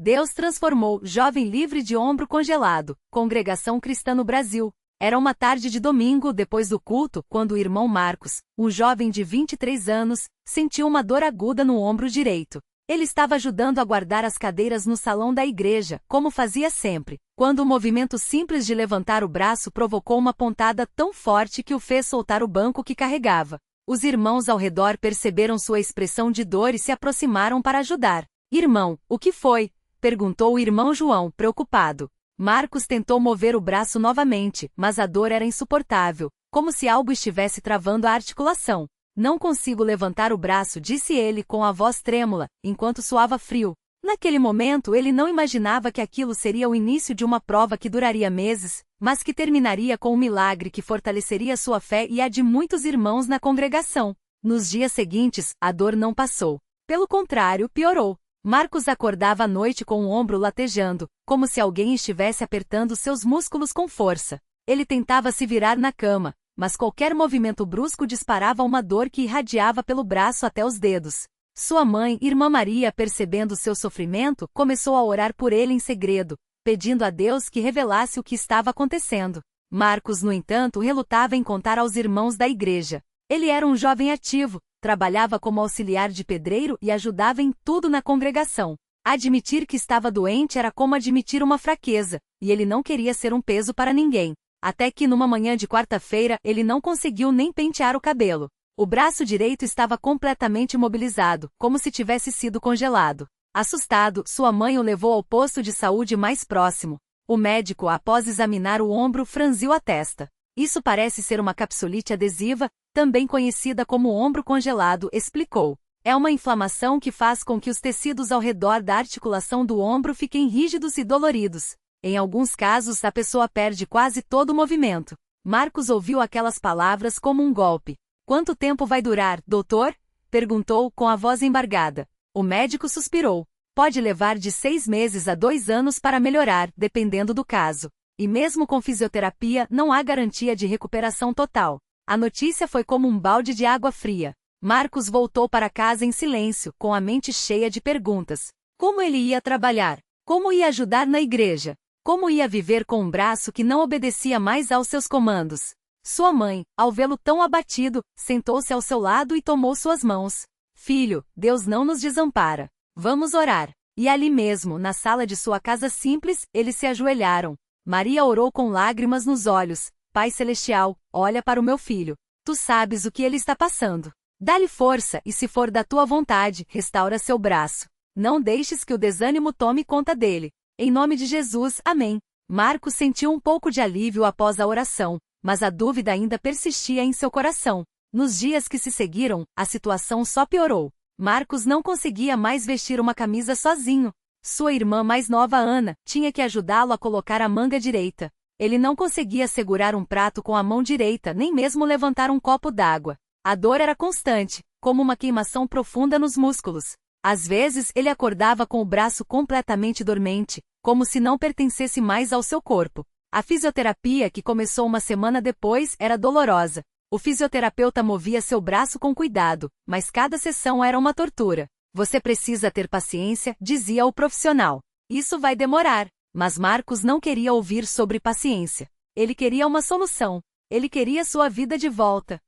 Deus transformou jovem livre de ombro congelado, Congregação Cristã no Brasil. Era uma tarde de domingo depois do culto, quando o irmão Marcos, um jovem de 23 anos, sentiu uma dor aguda no ombro direito. Ele estava ajudando a guardar as cadeiras no salão da igreja, como fazia sempre, quando o movimento simples de levantar o braço provocou uma pontada tão forte que o fez soltar o banco que carregava. Os irmãos ao redor perceberam sua expressão de dor e se aproximaram para ajudar. "Irmão, o que foi?" perguntou o irmão João, preocupado. Marcos tentou mover o braço novamente, mas a dor era insuportável, como se algo estivesse travando a articulação. "Não consigo levantar o braço", disse ele com a voz trêmula, enquanto suava frio. Naquele momento ele não imaginava que aquilo seria o início de uma prova que duraria meses, mas que terminaria com um milagre que fortaleceria sua fé e a de muitos irmãos na congregação. Nos dias seguintes, a dor não passou. Pelo contrário, piorou. Marcos acordava à noite com o ombro latejando, como se alguém estivesse apertando seus músculos com força. Ele tentava se virar na cama, mas qualquer movimento brusco disparava uma dor que irradiava pelo braço até os dedos. Sua mãe, Irmã Maria, percebendo seu sofrimento, começou a orar por ele em segredo, pedindo a Deus que revelasse o que estava acontecendo. Marcos, no entanto, relutava em contar aos irmãos da igreja. Ele era um jovem ativo, trabalhava como auxiliar de pedreiro e ajudava em tudo na congregação. Admitir que estava doente era como admitir uma fraqueza, e ele não queria ser um peso para ninguém. Até que numa manhã de quarta-feira ele não conseguiu nem pentear o cabelo. O braço direito estava completamente imobilizado, como se tivesse sido congelado. Assustado, sua mãe o levou ao posto de saúde mais próximo. O médico, após examinar o ombro, franziu a testa. "Isso parece ser uma capsulite adesiva, também conhecida como ombro congelado", explicou. "É uma inflamação que faz com que os tecidos ao redor da articulação do ombro fiquem rígidos e doloridos. Em alguns casos, a pessoa perde quase todo o movimento." Marcos ouviu aquelas palavras como um golpe. "Quanto tempo vai durar, doutor?" perguntou com a voz embargada. O médico suspirou. "Pode levar de 6 meses a 2 anos para melhorar, dependendo do caso. E mesmo com fisioterapia, não há garantia de recuperação total." A notícia foi como um balde de água fria. Marcos voltou para casa em silêncio, com a mente cheia de perguntas. Como ele ia trabalhar? Como ia ajudar na igreja? Como ia viver com um braço que não obedecia mais aos seus comandos? Sua mãe, ao vê-lo tão abatido, sentou-se ao seu lado e tomou suas mãos. "Filho, Deus não nos desampara. Vamos orar." E ali mesmo, na sala de sua casa simples, eles se ajoelharam. Maria orou com lágrimas nos olhos. "Pai Celestial, olha para o meu filho. Tu sabes o que ele está passando. Dá-lhe força e, se for da tua vontade, restaura seu braço. Não deixes que o desânimo tome conta dele. Em nome de Jesus, amém." Marcos sentiu um pouco de alívio após a oração, mas a dúvida ainda persistia em seu coração. Nos dias que se seguiram, a situação só piorou. Marcos não conseguia mais vestir uma camisa sozinho. Sua irmã mais nova, Ana, tinha que ajudá-lo a colocar a manga direita. Ele não conseguia segurar um prato com a mão direita, nem mesmo levantar um copo d'água. A dor era constante, como uma queimação profunda nos músculos. Às vezes, ele acordava com o braço completamente dormente, como se não pertencesse mais ao seu corpo. A fisioterapia, que começou uma semana depois, era dolorosa. O fisioterapeuta movia seu braço com cuidado, mas cada sessão era uma tortura. "Você precisa ter paciência", dizia o profissional. "Isso vai demorar." Mas Marcos não queria ouvir sobre paciência. Ele queria uma solução. Ele queria sua vida de volta.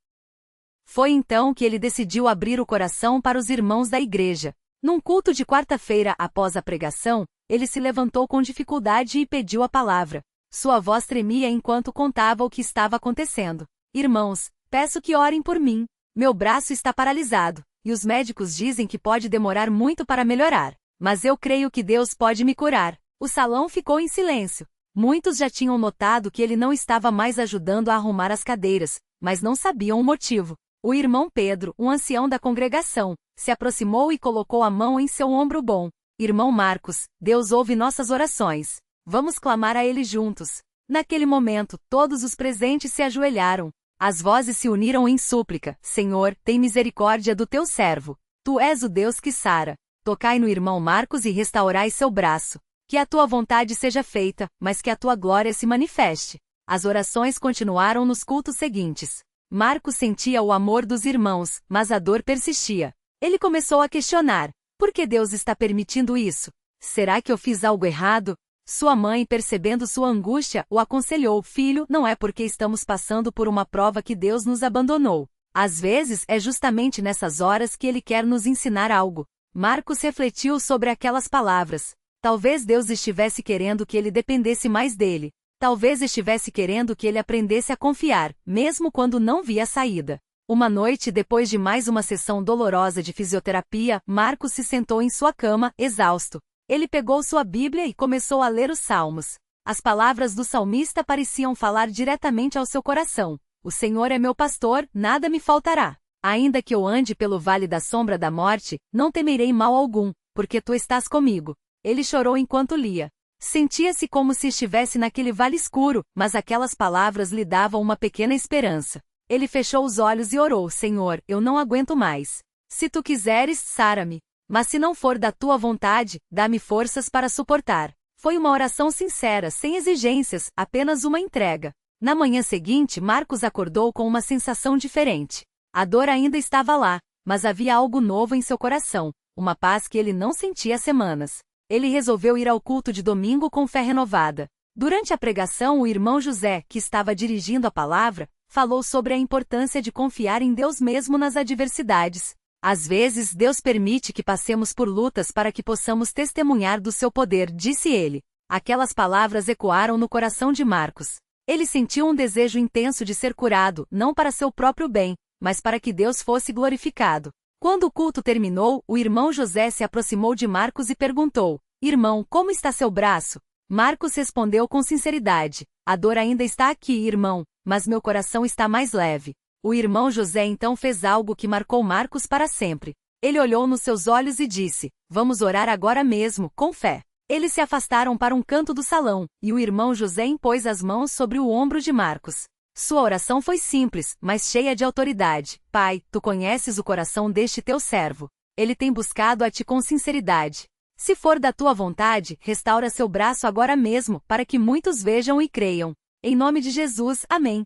Foi então que ele decidiu abrir o coração para os irmãos da igreja. Num culto de quarta-feira após a pregação, ele se levantou com dificuldade e pediu a palavra. Sua voz tremia enquanto contava o que estava acontecendo. "Irmãos, peço que orem por mim. Meu braço está paralisado, e os médicos dizem que pode demorar muito para melhorar. Mas eu creio que Deus pode me curar." O salão ficou em silêncio. Muitos já tinham notado que ele não estava mais ajudando a arrumar as cadeiras, mas não sabiam o motivo. O irmão Pedro, um ancião da congregação, se aproximou e colocou a mão em seu ombro bom. "Irmão Marcos, Deus ouve nossas orações. Vamos clamar a Ele juntos." Naquele momento, todos os presentes se ajoelharam. As vozes se uniram em súplica. "Senhor, tem misericórdia do teu servo. Tu és o Deus que sara. Tocai no irmão Marcos e restaurai seu braço. Que a tua vontade seja feita, mas que a tua glória se manifeste." As orações continuaram nos cultos seguintes. Marcos sentia o amor dos irmãos, mas a dor persistia. Ele começou a questionar: por que Deus está permitindo isso? Será que eu fiz algo errado? Sua mãe, percebendo sua angústia, o aconselhou: filho, não é porque estamos passando por uma prova que Deus nos abandonou. Às vezes, é justamente nessas horas que Ele quer nos ensinar algo. Marcos refletiu sobre aquelas palavras. Talvez Deus estivesse querendo que ele dependesse mais dele. Talvez estivesse querendo que ele aprendesse a confiar, mesmo quando não via saída. Uma noite depois de mais uma sessão dolorosa de fisioterapia, Marcos se sentou em sua cama, exausto. Ele pegou sua Bíblia e começou a ler os Salmos. As palavras do salmista pareciam falar diretamente ao seu coração. O Senhor é meu pastor, nada me faltará. Ainda que eu ande pelo vale da sombra da morte, não temerei mal algum, porque tu estás comigo. Ele chorou enquanto lia. Sentia-se como se estivesse naquele vale escuro, mas aquelas palavras lhe davam uma pequena esperança. Ele fechou os olhos e orou: Senhor, eu não aguento mais. Se tu quiseres, sara-me. Mas se não for da tua vontade, dá-me forças para suportar. Foi uma oração sincera, sem exigências, apenas uma entrega. Na manhã seguinte, Marcos acordou com uma sensação diferente. A dor ainda estava lá, mas havia algo novo em seu coração, uma paz que ele não sentia há semanas. Ele resolveu ir ao culto de domingo com fé renovada. Durante a pregação, o irmão José, que estava dirigindo a palavra, falou sobre a importância de confiar em Deus mesmo nas adversidades. Às vezes, Deus permite que passemos por lutas para que possamos testemunhar do seu poder, disse ele. Aquelas palavras ecoaram no coração de Marcos. Ele sentiu um desejo intenso de ser curado, não para seu próprio bem, mas para que Deus fosse glorificado. Quando o culto terminou, o irmão José se aproximou de Marcos e perguntou: Irmão, como está seu braço? Marcos respondeu com sinceridade: A dor ainda está aqui, irmão, mas meu coração está mais leve. O irmão José então fez algo que marcou Marcos para sempre. Ele olhou nos seus olhos e disse: Vamos orar agora mesmo, com fé. Eles se afastaram para um canto do salão, e o irmão José impôs as mãos sobre o ombro de Marcos. Sua oração foi simples, mas cheia de autoridade. Pai, tu conheces o coração deste teu servo. Ele tem buscado a ti com sinceridade. Se for da tua vontade, restaura seu braço agora mesmo, para que muitos vejam e creiam. Em nome de Jesus, amém.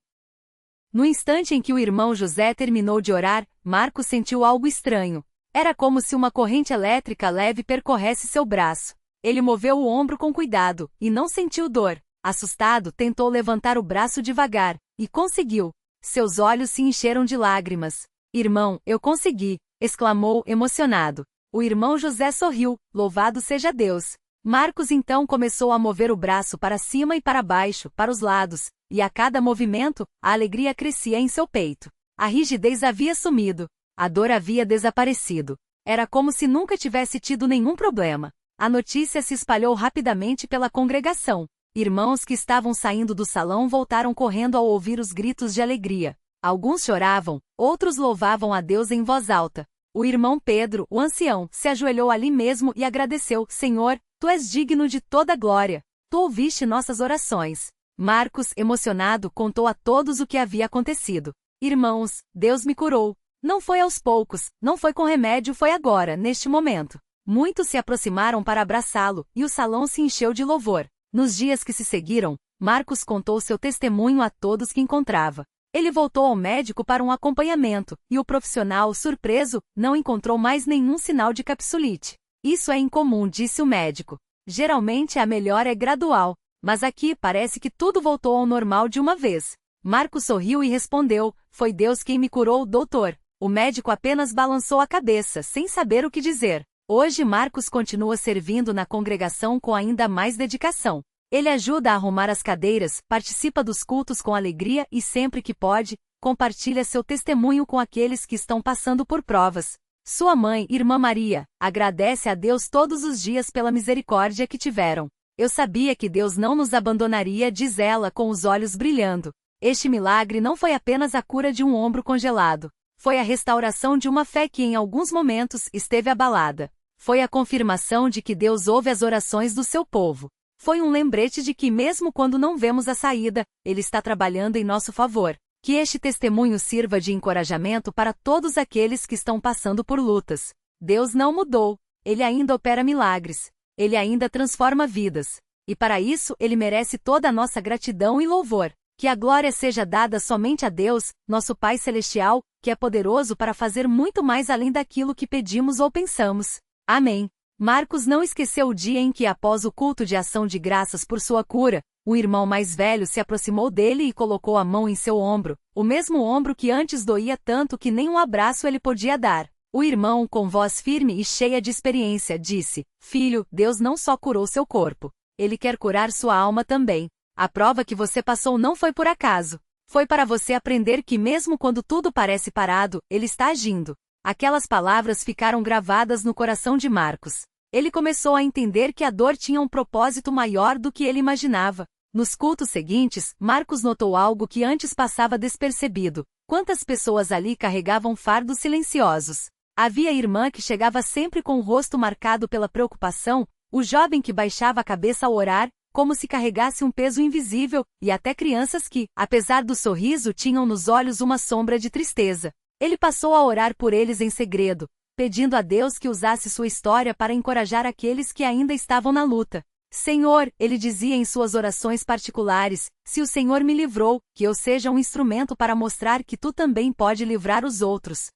No instante em que o irmão José terminou de orar, Marcos sentiu algo estranho. Era como se uma corrente elétrica leve percorresse seu braço. Ele moveu o ombro com cuidado, e não sentiu dor. Assustado, tentou levantar o braço devagar, e conseguiu. Seus olhos se encheram de lágrimas. Irmão, eu consegui, exclamou, emocionado. O irmão José sorriu, louvado seja Deus. Marcos então começou a mover o braço para cima e para baixo, para os lados, e a cada movimento, a alegria crescia em seu peito. A rigidez havia sumido. A dor havia desaparecido. Era como se nunca tivesse tido nenhum problema. A notícia se espalhou rapidamente pela congregação. Irmãos que estavam saindo do salão voltaram correndo ao ouvir os gritos de alegria. Alguns choravam, outros louvavam a Deus em voz alta. O irmão Pedro, o ancião, se ajoelhou ali mesmo e agradeceu: Senhor, tu és digno de toda glória. Tu ouviste nossas orações. Marcos, emocionado, contou a todos o que havia acontecido. Irmãos, Deus me curou. Não foi aos poucos, não foi com remédio, foi agora, neste momento. Muitos se aproximaram para abraçá-lo, e o salão se encheu de louvor. Nos dias que se seguiram, Marcos contou seu testemunho a todos que encontrava. Ele voltou ao médico para um acompanhamento, e o profissional, surpreso, não encontrou mais nenhum sinal de capsulite. Isso é incomum, disse o médico. Geralmente a melhora é gradual, mas aqui parece que tudo voltou ao normal de uma vez. Marcos sorriu e respondeu: Foi Deus quem me curou, doutor. O médico apenas balançou a cabeça, sem saber o que dizer. Hoje Marcos continua servindo na congregação com ainda mais dedicação. Ele ajuda a arrumar as cadeiras, participa dos cultos com alegria e sempre que pode, compartilha seu testemunho com aqueles que estão passando por provas. Sua mãe, Irmã Maria, agradece a Deus todos os dias pela misericórdia que tiveram. Eu sabia que Deus não nos abandonaria, diz ela com os olhos brilhando. Este milagre não foi apenas a cura de um ombro congelado. Foi a restauração de uma fé que em alguns momentos esteve abalada. Foi a confirmação de que Deus ouve as orações do seu povo. Foi um lembrete de que mesmo quando não vemos a saída, Ele está trabalhando em nosso favor. Que este testemunho sirva de encorajamento para todos aqueles que estão passando por lutas. Deus não mudou. Ele ainda opera milagres. Ele ainda transforma vidas. E para isso, Ele merece toda a nossa gratidão e louvor. Que a glória seja dada somente a Deus, nosso Pai Celestial, que é poderoso para fazer muito mais além daquilo que pedimos ou pensamos. Amém. Marcos não esqueceu o dia em que, após o culto de ação de graças por sua cura, o irmão mais velho se aproximou dele e colocou a mão em seu ombro, o mesmo ombro que antes doía tanto que nem um abraço ele podia dar. O irmão, com voz firme e cheia de experiência, disse: "Filho, Deus não só curou seu corpo. Ele quer curar sua alma também. A prova que você passou não foi por acaso. Foi para você aprender que mesmo quando tudo parece parado, Ele está agindo." Aquelas palavras ficaram gravadas no coração de Marcos. Ele começou a entender que a dor tinha um propósito maior do que ele imaginava. Nos cultos seguintes, Marcos notou algo que antes passava despercebido. Quantas pessoas ali carregavam fardos silenciosos. Havia a irmã que chegava sempre com o rosto marcado pela preocupação, o jovem que baixava a cabeça ao orar, como se carregasse um peso invisível, e até crianças que, apesar do sorriso, tinham nos olhos uma sombra de tristeza. Ele passou a orar por eles em segredo, pedindo a Deus que usasse sua história para encorajar aqueles que ainda estavam na luta. "Senhor", ele dizia em suas orações particulares, "se o Senhor me livrou, que eu seja um instrumento para mostrar que tu também pode livrar os outros."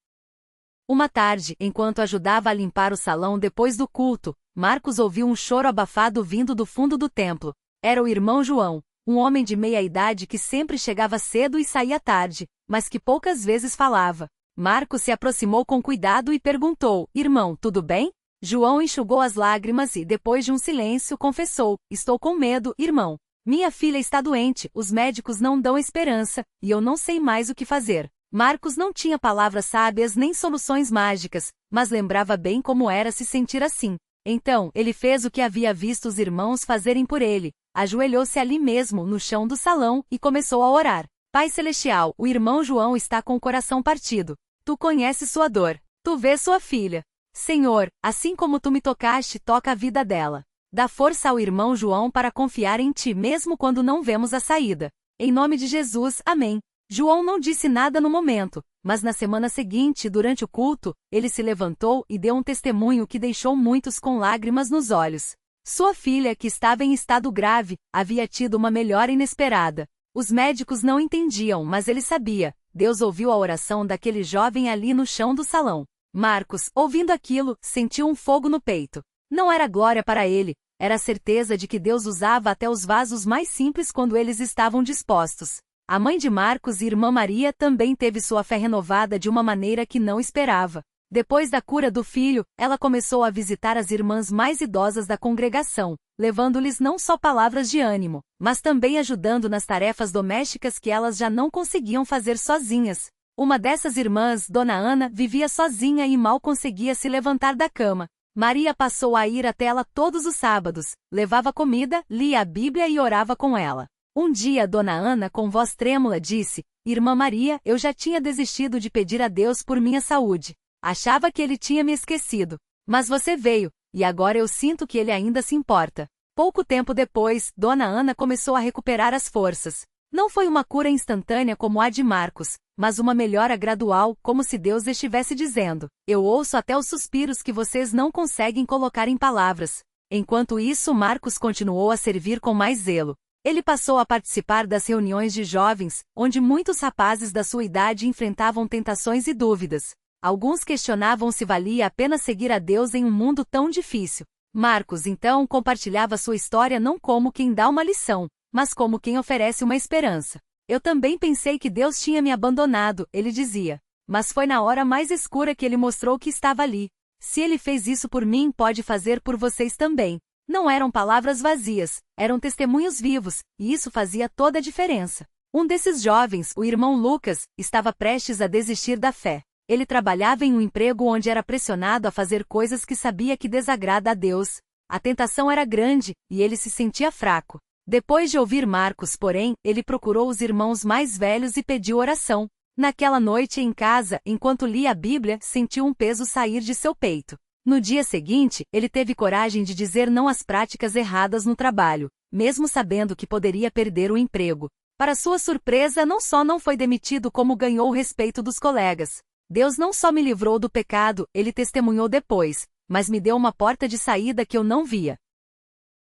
Uma tarde, enquanto ajudava a limpar o salão depois do culto, Marcos ouviu um choro abafado vindo do fundo do templo. Era o irmão João, um homem de meia idade que sempre chegava cedo e saía tarde, mas que poucas vezes falava. Marcos se aproximou com cuidado e perguntou: "Irmão, tudo bem?" João enxugou as lágrimas e, depois de um silêncio, confessou: "Estou com medo, irmão. Minha filha está doente, os médicos não dão esperança, e eu não sei mais o que fazer." Marcos não tinha palavras sábias nem soluções mágicas, mas lembrava bem como era se sentir assim. Então, ele fez o que havia visto os irmãos fazerem por ele. Ajoelhou-se ali mesmo, no chão do salão, e começou a orar. "Pai Celestial, o irmão João está com o coração partido. Tu conheces sua dor. Tu vês sua filha. Senhor, assim como tu me tocaste, toca a vida dela. Dá força ao irmão João para confiar em ti mesmo quando não vemos a saída. Em nome de Jesus, amém." João não disse nada no momento, mas na semana seguinte, durante o culto, ele se levantou e deu um testemunho que deixou muitos com lágrimas nos olhos. Sua filha, que estava em estado grave, havia tido uma melhora inesperada. Os médicos não entendiam, mas ele sabia. Deus ouviu a oração daquele jovem ali no chão do salão. Marcos, ouvindo aquilo, sentiu um fogo no peito. Não era glória para ele, era a certeza de que Deus usava até os vasos mais simples quando eles estavam dispostos. A mãe de Marcos e irmã Maria também teve sua fé renovada de uma maneira que não esperava. Depois da cura do filho, ela começou a visitar as irmãs mais idosas da congregação, levando-lhes não só palavras de ânimo, mas também ajudando nas tarefas domésticas que elas já não conseguiam fazer sozinhas. Uma dessas irmãs, Dona Ana, vivia sozinha e mal conseguia se levantar da cama. Maria passou a ir até ela todos os sábados, levava comida, lia a Bíblia e orava com ela. Um dia Dona Ana, com voz trêmula, disse: "Irmã Maria, eu já tinha desistido de pedir a Deus por minha saúde. Achava que ele tinha me esquecido. Mas você veio, e agora eu sinto que ele ainda se importa." Pouco tempo depois, Dona Ana começou a recuperar as forças. Não foi uma cura instantânea como a de Marcos, mas uma melhora gradual, como se Deus estivesse dizendo: "Eu ouço até os suspiros que vocês não conseguem colocar em palavras." Enquanto isso, Marcos continuou a servir com mais zelo. Ele passou a participar das reuniões de jovens, onde muitos rapazes da sua idade enfrentavam tentações e dúvidas. Alguns questionavam se valia a pena seguir a Deus em um mundo tão difícil. Marcos então compartilhava sua história não como quem dá uma lição, mas como quem oferece uma esperança. "Eu também pensei que Deus tinha me abandonado", ele dizia. "Mas foi na hora mais escura que ele mostrou que estava ali. Se ele fez isso por mim, pode fazer por vocês também." Não eram palavras vazias, eram testemunhos vivos, e isso fazia toda a diferença. Um desses jovens, o irmão Lucas, estava prestes a desistir da fé. Ele trabalhava em um emprego onde era pressionado a fazer coisas que sabia que desagrada a Deus. A tentação era grande, e ele se sentia fraco. Depois de ouvir Marcos, porém, ele procurou os irmãos mais velhos e pediu oração. Naquela noite em casa, enquanto lia a Bíblia, sentiu um peso sair de seu peito. No dia seguinte, ele teve coragem de dizer não às práticas erradas no trabalho, mesmo sabendo que poderia perder o emprego. Para sua surpresa, não só não foi demitido, como ganhou o respeito dos colegas. "Deus não só me livrou do pecado", ele testemunhou depois, "mas me deu uma porta de saída que eu não via."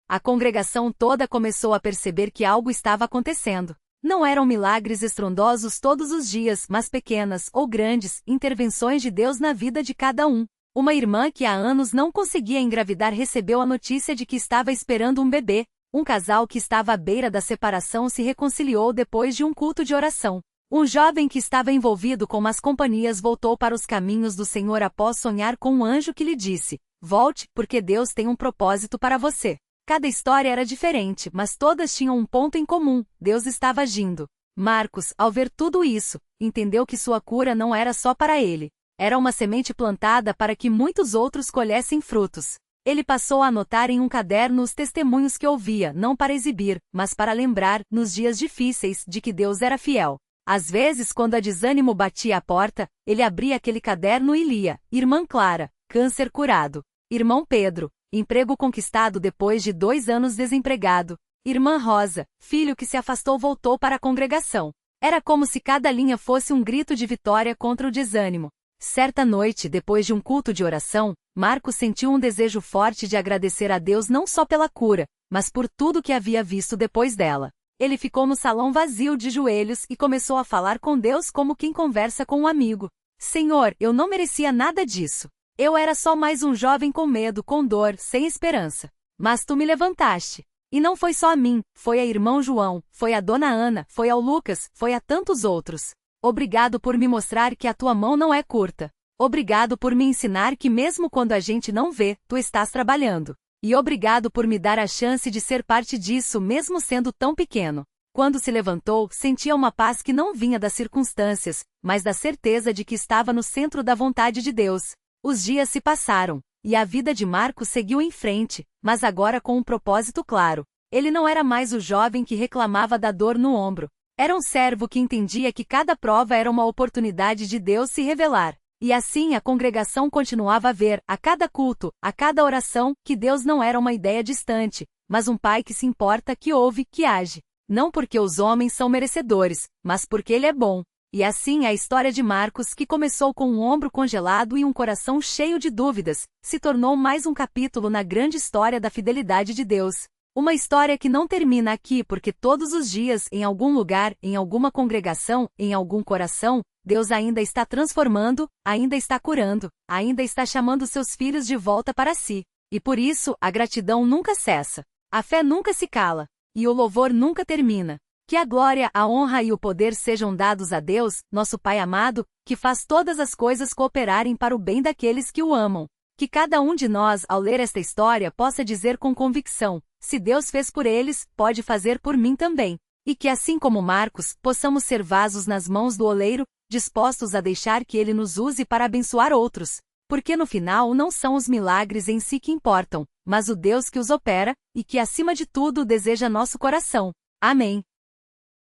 A congregação toda começou a perceber que algo estava acontecendo. Não eram milagres estrondosos todos os dias, mas pequenas ou grandes intervenções de Deus na vida de cada um. Uma irmã que há anos não conseguia engravidar recebeu a notícia de que estava esperando um bebê. Um casal que estava à beira da separação se reconciliou depois de um culto de oração. Um jovem que estava envolvido com más companhias voltou para os caminhos do Senhor após sonhar com um anjo que lhe disse: "Volte, porque Deus tem um propósito para você." Cada história era diferente, mas todas tinham um ponto em comum: Deus estava agindo. Marcos, ao ver tudo isso, entendeu que sua cura não era só para ele. Era uma semente plantada para que muitos outros colhessem frutos. Ele passou a anotar em um caderno os testemunhos que ouvia, não para exibir, mas para lembrar, nos dias difíceis, de que Deus era fiel. Às vezes, quando a desânimo batia à porta, ele abria aquele caderno e lia: Irmã Clara, câncer curado. Irmão Pedro, emprego conquistado depois de 2 anos desempregado. Irmã Rosa, filho que se afastou voltou para a congregação. Era como se cada linha fosse um grito de vitória contra o desânimo. Certa noite, depois de um culto de oração, Marcos sentiu um desejo forte de agradecer a Deus não só pela cura, mas por tudo que havia visto depois dela. Ele ficou no salão vazio de joelhos e começou a falar com Deus como quem conversa com um amigo. Senhor, eu não merecia nada disso. Eu era só mais um jovem com medo, com dor, sem esperança. Mas tu me levantaste. E não foi só a mim, foi a irmão João, foi a dona Ana, foi ao Lucas, foi a tantos outros. Obrigado por me mostrar que a tua mão não é curta. Obrigado por me ensinar que mesmo quando a gente não vê, tu estás trabalhando. E obrigado por me dar a chance de ser parte disso mesmo sendo tão pequeno. Quando se levantou, sentia uma paz que não vinha das circunstâncias, mas da certeza de que estava no centro da vontade de Deus. Os dias se passaram, e a vida de Marcos seguiu em frente, mas agora com um propósito claro. Ele não era mais o jovem que reclamava da dor no ombro. Era um servo que entendia que cada prova era uma oportunidade de Deus se revelar. E assim a congregação continuava a ver, a cada culto, a cada oração, que Deus não era uma ideia distante, mas um Pai que se importa, que ouve, que age. Não porque os homens são merecedores, mas porque Ele é bom. E assim a história de Marcos, que começou com um ombro congelado e um coração cheio de dúvidas, se tornou mais um capítulo na grande história da fidelidade de Deus. Uma história que não termina aqui porque todos os dias, em algum lugar, em alguma congregação, em algum coração, Deus ainda está transformando, ainda está curando, ainda está chamando seus filhos de volta para si. E por isso, a gratidão nunca cessa. A fé nunca se cala. E o louvor nunca termina. Que a glória, a honra e o poder sejam dados a Deus, nosso Pai amado, que faz todas as coisas cooperarem para o bem daqueles que o amam. Que cada um de nós, ao ler esta história, possa dizer com convicção: se Deus fez por eles, pode fazer por mim também. E que assim como Marcos, possamos ser vasos nas mãos do oleiro, dispostos a deixar que ele nos use para abençoar outros. Porque no final não são os milagres em si que importam, mas o Deus que os opera, e que acima de tudo deseja nosso coração. Amém.